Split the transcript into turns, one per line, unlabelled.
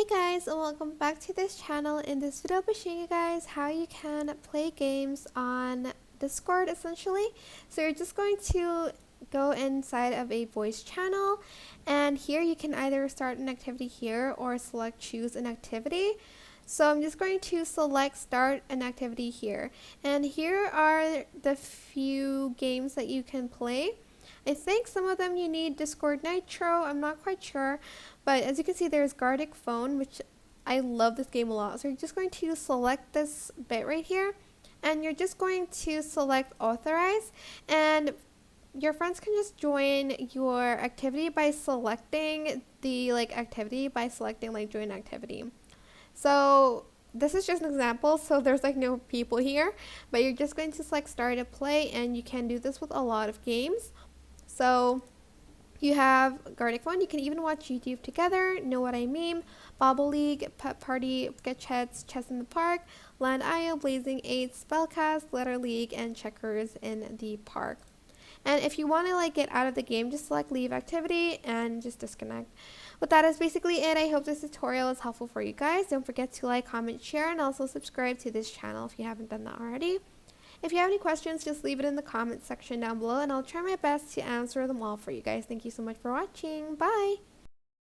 Hey guys, and welcome back to this channel. In this video I'll be showing you guys how you can play games on Discord essentially. So you're just going to go inside of a voice channel, and here you can either start an activity here or select choose an activity. So I'm just going to select start an activity here, and here are the few games that you can play. I think some of them you need Discord Nitro, I'm not quite sure, but as you can see there's Gartic Phone, which I love this game a lot. So you're just going to select this bit right here, and you're just going to select authorize, and your friends can just join your activity by selecting the activity by selecting join activity. So this is just an example, so there's no people here, but you're just going to select start a play, and you can do this with a lot of games. So you have Gartic Phone, you can even watch YouTube together, Know What I Meme, Bobble League, Pet Party, Sketchettes, Chess in the Park, Land.io, Blazing 8, Spellcast, Letter League, and Checkers in the Park. And if you want to get out of the game, just select leave activity and just disconnect. But that is basically it. I hope this tutorial is helpful for you guys. Don't forget to like, comment, share, and also subscribe to this channel if you haven't done that already. If you have any questions, just leave it in the comments section down below, and I'll try my best to answer them all for you guys. Thank you so much for watching. Bye!